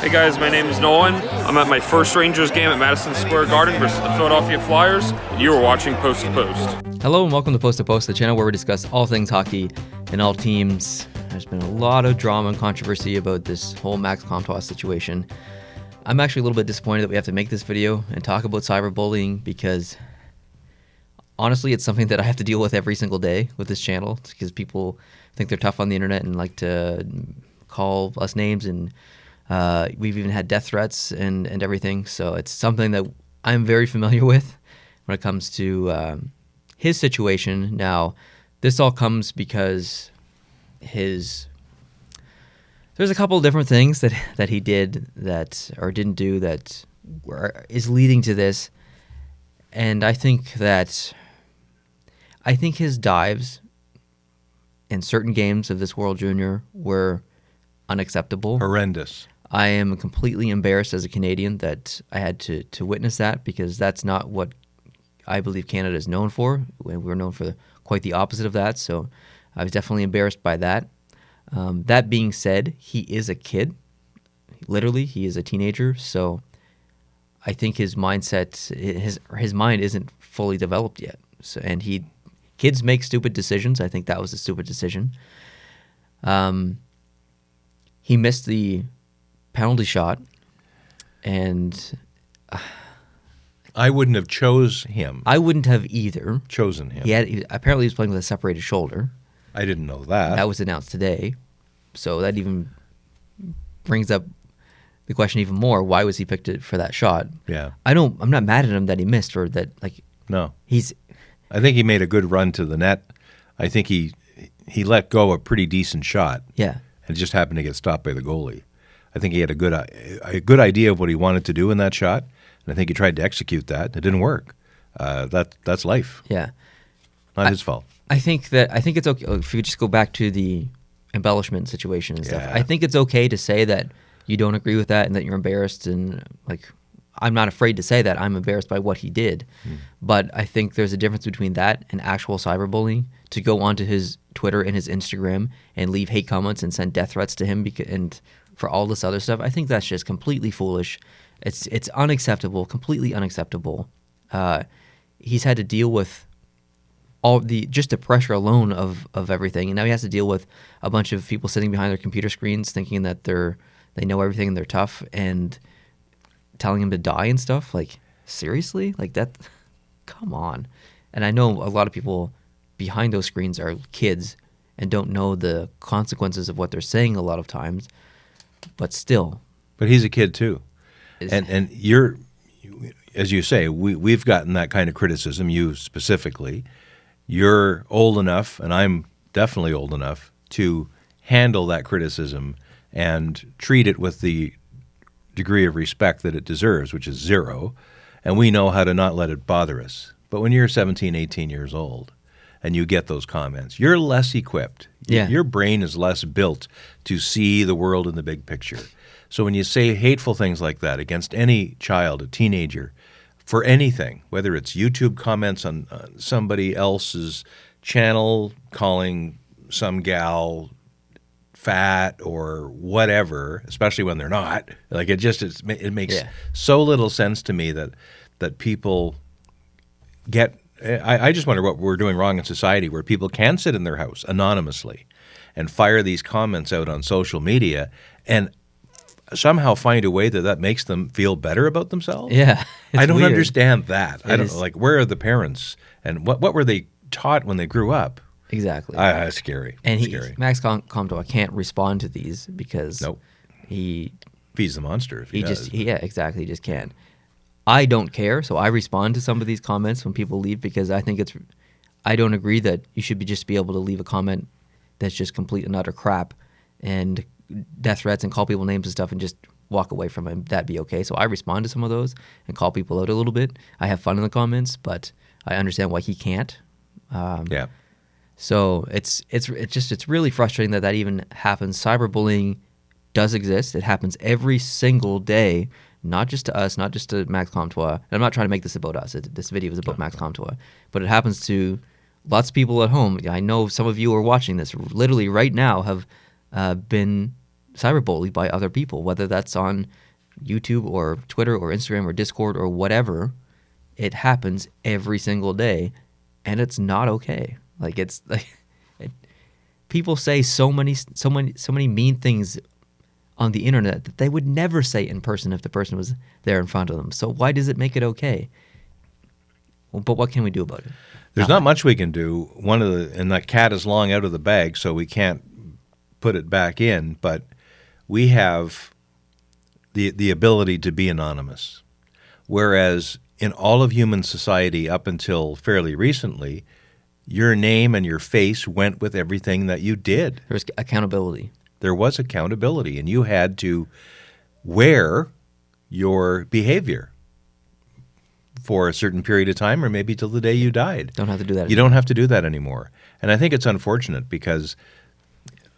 Hey guys, my name is Nolan. I'm at my first Rangers game at Madison Square Garden versus the Philadelphia Flyers, and you are watching Post to Post. Hello and welcome to Post to Post, the channel where we discuss all things hockey and all teams. There's been a lot of drama and controversy about this whole Max Comtois situation. I'm actually a little bit disappointed that we have to make this video and talk about cyberbullying because honestly, it's something that I have to deal with every single day with this channel because people think they're tough on the internet and like to call us names, and we've even had death threats and everything. So it's something that I'm very familiar with when it comes to his situation. Now, this all comes because there's a couple of different things that he did that or didn't do that is leading to this, and I think his dives in certain games of this World Junior were unacceptable. Horrendous. I am completely embarrassed as a Canadian that I had to witness that, because that's not what I believe Canada is known for. We're known for quite the opposite of that, so I was definitely embarrassed by that. That being said, he is a kid. Literally, he is a teenager, so I think his mindset, his mind isn't fully developed yet. So, and kids make stupid decisions. I think that was a stupid decision. He missed the penalty shot, and I wouldn't have chosen him. I wouldn't have either. Chosen him. Apparently he was playing with a separated shoulder. I didn't know that. That was announced today. So that even brings up the question even more. Why was he picked for that shot? Yeah. I'm not mad at him that he missed, or that, like, no. I think he made a good run to the net. I think he let go a pretty decent shot. Yeah. And just happened to get stopped by the goalie. I think he had a good idea of what he wanted to do in that shot, and I think he tried to execute that. It didn't work. That's life. Yeah. Not his fault. I think it's okay if we just go back to the embellishment situation and stuff. Yeah. I think it's okay to say that you don't agree with that and that you're embarrassed, and like, I'm not afraid to say that I'm embarrassed by what he did. But I think there's a difference between that and actual cyberbullying. To go onto his Twitter and his Instagram and leave hate comments and send death threats to him and for all this other stuff, I think that's just completely foolish. It's unacceptable, completely unacceptable. He's had to deal with just the pressure alone of everything, and now he has to deal with a bunch of people sitting behind their computer screens thinking that they know everything and they're tough and telling him to die and stuff. Like, seriously? Like, that? Come on. And I know a lot of people behind those screens are kids and don't know the consequences of what they're saying a lot of times, but still. But he's a kid too. And you're, as you say, we've gotten that kind of criticism, you specifically. You're old enough, and I'm definitely old enough, to handle that criticism and treat it with the degree of respect that it deserves, which is 0, and we know how to not let it bother us. But when you're 17, 18 years old and you get those comments, you're less equipped. Yeah. Your brain is less built to see the world in the big picture. So when you say hateful things like that against any child, a teenager, for anything, whether it's YouTube comments on somebody else's channel, calling some gal fat or whatever, especially when they're not, like, it makes so little sense to me that people get. I just wonder what we're doing wrong in society, where people can sit in their house anonymously and fire these comments out on social media and somehow find a way that makes them feel better about themselves. Yeah, I don't weird. understand that. Like, where are the parents, and what were they taught when they grew up? Exactly. Scary. And scary. Max Comtois can't respond to these because he's the monster. If he does. Exactly. He just can't. I don't care, so I respond to some of these comments when people leave, because I think I don't agree that you should just be able to leave a comment that's just complete and utter crap and death threats and call people names and stuff and just walk away from it. That'd be okay. So I respond to some of those and call people out a little bit. I have fun in the comments, but I understand why he can't. Yeah. So it's really frustrating that even happens. Cyberbullying does exist. It happens every single day, not just to us, not just to Max Comtois. And I'm not trying to make this about us. This video is about Max Comtois. But it happens to lots of people at home. I know some of you are watching this literally right now have been cyberbullied by other people, whether that's on YouTube or Twitter or Instagram or Discord or whatever. It happens every single day, and it's not okay. Like, it's like people say so many mean things on the internet that they would never say in person if the person was there in front of them. So why does it make it okay? Well, but what can we do about it? There's not much we can do. And that cat is long out of the bag, so we can't put it back in. But we have the ability to be anonymous, whereas in all of human society up until fairly recently, your name and your face went with everything that you did. There's accountability. There was accountability, and you had to wear your behavior for a certain period of time, or maybe till the day you died. Don't have to do that. You don't have to do that anymore. And I think it's unfortunate because,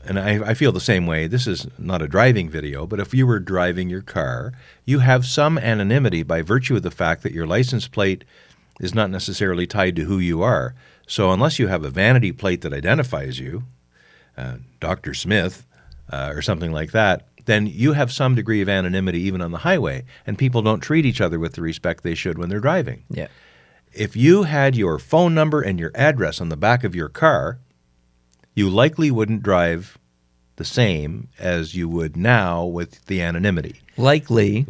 and I feel the same way, this is not a driving video, but if you were driving your car, you have some anonymity by virtue of the fact that your license plate is not necessarily tied to who you are. So unless you have a vanity plate that identifies you, Dr. Smith, or something like that, then you have some degree of anonymity even on the highway, and people don't treat each other with the respect they should when they're driving. Yeah. If you had your phone number and your address on the back of your car, you likely wouldn't drive the same as you would now with the anonymity. Likely.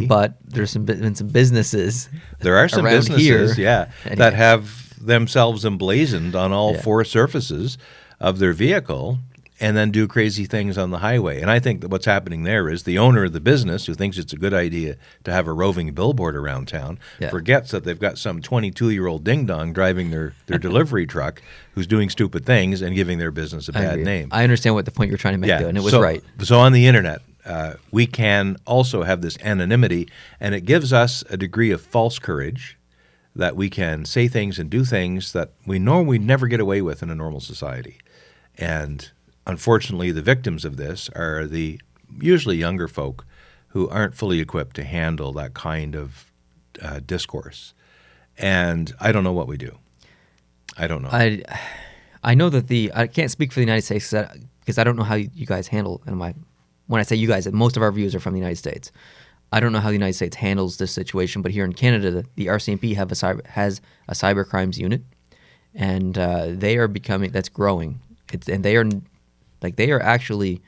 But there's been some businesses. There are some around businesses, here. that have themselves emblazoned on all four surfaces of their vehicle and then do crazy things on the highway. And I think that what's happening there is the owner of the business, who thinks it's a good idea to have a roving billboard around town, forgets that they've got some 22-year-old ding-dong driving their delivery truck who's doing stupid things and giving their business a bad name. I understand what the point you're trying to make, though, and it was right. So on the internet, we can also have this anonymity, and it gives us a degree of false courage that we can say things and do things that we know we'd never get away with in a normal society. And unfortunately, the victims of this are the usually younger folk who aren't fully equipped to handle that kind of discourse. And I don't know what we do. I don't know. I know that I can't speak for the United States because I don't know how you guys handle. And when I say you guys, most of our views are from the United States. I don't know how the United States handles this situation, but here in Canada, the RCMP has a cyber crimes unit, and they are becoming that's growing. They are actually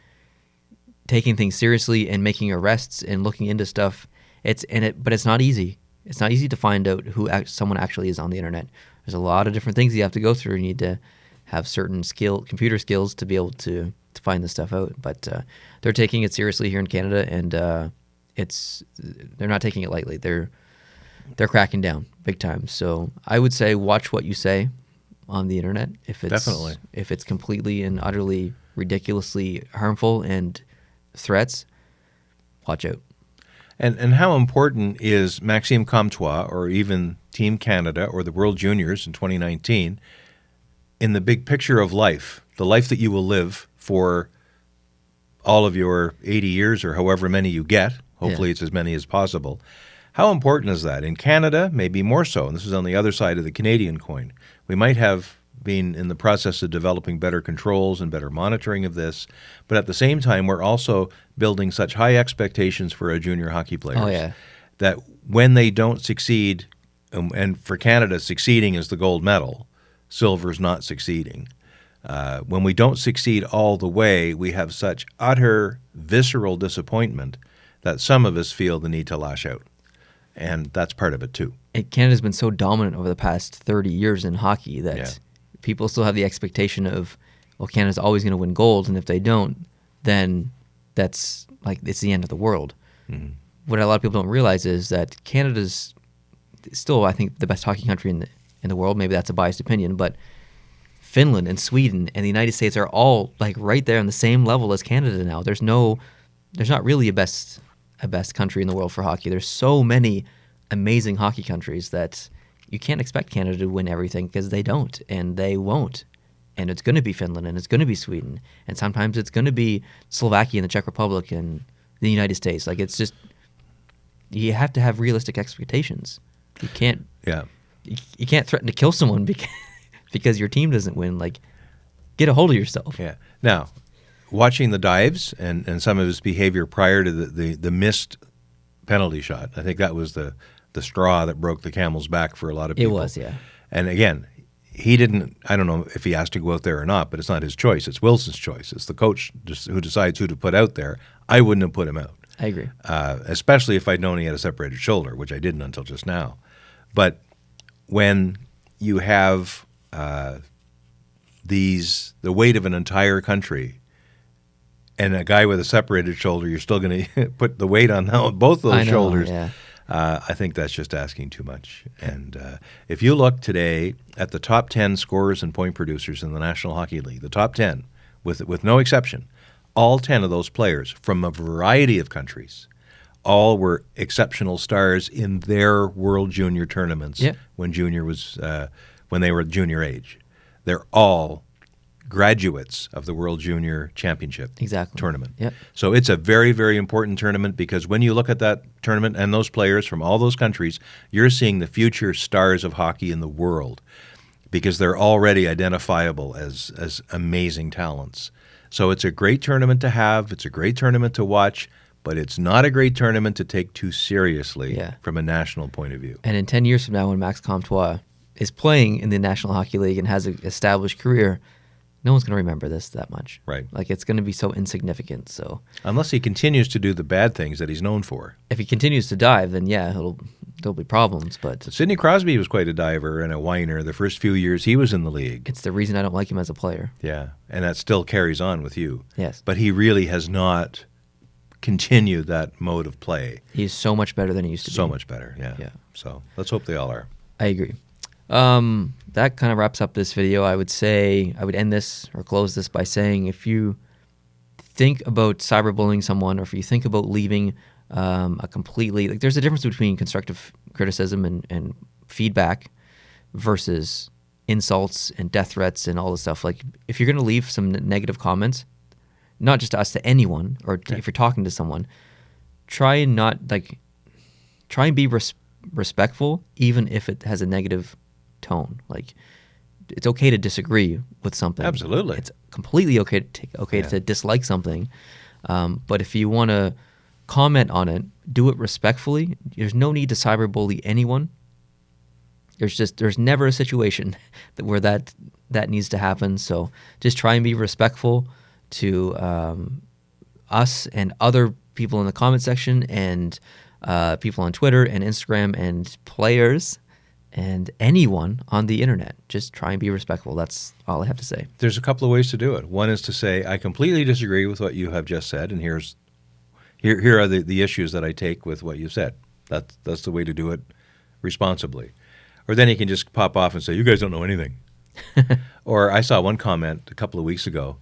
taking things seriously and making arrests and looking into stuff. But it's not easy. It's not easy to find out who someone actually is on the internet. There's a lot of different things you have to go through. You need to have certain computer skills to be able to find this stuff out. But they're taking it seriously here in Canada, and they're not taking it lightly. They're cracking down big time. So I would say watch what you say on the internet. If it's completely and utterly ridiculously harmful and threats, watch out. And how important is Maxime Comtois or even Team Canada or the World Juniors in 2019 in the big picture of life, the life that you will live for all of your 80 years or however many you get? Hopefully it's as many as possible. How important is that? In Canada, maybe more so, and this is on the other side of the Canadian coin. We might have been in the process of developing better controls and better monitoring of this, but at the same time, we're also building such high expectations for our junior hockey players that when they don't succeed, and for Canada, succeeding is the gold medal, silver's not succeeding. When we don't succeed all the way, we have such utter visceral disappointment that some of us feel the need to lash out. And that's part of it too. And Canada's been so dominant over the past 30 years in hockey that people still have the expectation of, well, Canada's always going to win gold, and if they don't, then that's like it's the end of the world. Mm-hmm. What a lot of people don't realize is that Canada's still, I think, the best hockey country in the world. Maybe that's a biased opinion, but Finland and Sweden and the United States are all like right there on the same level as Canada now. There's not really a best country in the world for hockey. There's so many amazing hockey countries that you can't expect Canada to win everything because they don't, and they won't. And it's going to be Finland, and it's going to be Sweden, and sometimes it's going to be Slovakia and the Czech Republic and the United States. Like, it's just, you have to have realistic expectations. You can't you can't threaten to kill someone because your team doesn't win. Like, get a hold of yourself. Yeah. Now, watching the dives and some of his behavior prior to the missed penalty shot, I think that was the straw that broke the camel's back for a lot of people. It was, yeah. And again, he didn't, I don't know if he asked to go out there or not, but it's not his choice. It's Wilson's choice. It's the coach who decides who to put out there. I wouldn't have put him out. I agree. Especially if I'd known he had a separated shoulder, which I didn't until just now. But when you have the weight of an entire country and a guy with a separated shoulder, you're still going to put the weight on both those shoulders. Yeah. I think that's just asking too much. And if you look today at the top 10 scorers and point producers in the National Hockey League, the top 10, with no exception, all 10 of those players from a variety of countries, all were exceptional stars in their World Junior tournaments when they were junior age. They're all graduates of the World Junior Championship tournament. Yep. So it's a very, very important tournament because when you look at that tournament and those players from all those countries, you're seeing the future stars of hockey in the world because they're already identifiable as amazing talents. So it's a great tournament to have. It's a great tournament to watch, but it's not a great tournament to take too seriously from a national point of view. And in 10 years from now, when Max Comtois is playing in the National Hockey League and has an established career, no one's going to remember this that much. Right. Like, it's going to be so insignificant. So unless he continues to do the bad things that he's known for. If he continues to dive, then there'll be problems. But Sidney Crosby was quite a diver and a whiner the first few years he was in the league. It's the reason I don't like him as a player. Yeah, and that still carries on with you. Yes. But he really has not continued that mode of play. He's so much better than he used to be. So much better, yeah. Yeah. So let's hope they all are. I agree. That kind of wraps up this video. I would end this or close this by saying if you think about cyberbullying someone or if you think about leaving a completely, like, there's a difference between constructive criticism and feedback versus insults and death threats and all this stuff. Like, if you're going to leave some negative comments, not just to us, to anyone, or if you're talking to someone, try and be respectful, even if it has a negative tone. Like, it's okay to disagree with something. Absolutely. It's completely okay to dislike something. But if you want to comment on it, do it respectfully. There's no need to cyberbully anyone. There's never a situation where that needs to happen. So just try and be respectful to us and other people in the comment section and people on Twitter and Instagram and players and anyone on the internet. Just try and be respectful. That's all I have to say. There's a couple of ways to do it. One is to say, I completely disagree with what you have just said, and here are the issues that I take with what you said. That's the way to do it responsibly. Or then you can just pop off and say, you guys don't know anything. Or I saw one comment a couple of weeks ago,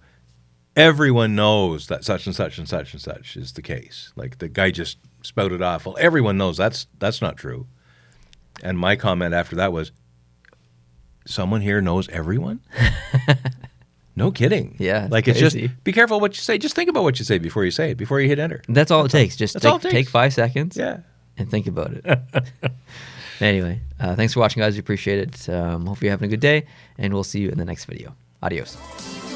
everyone knows that such and such and such and such is the case. Like, the guy just spouted off, well, everyone knows that's not true. And my comment after that was, someone here knows everyone? No kidding. Yeah. Like, it's just, be careful what you say. Just think about what you say before you say it, before you hit enter. That's all it takes. Just take 5 seconds and think about it. Anyway, thanks for watching, guys. We appreciate it. Hope you're having a good day, and we'll see you in the next video. Adios.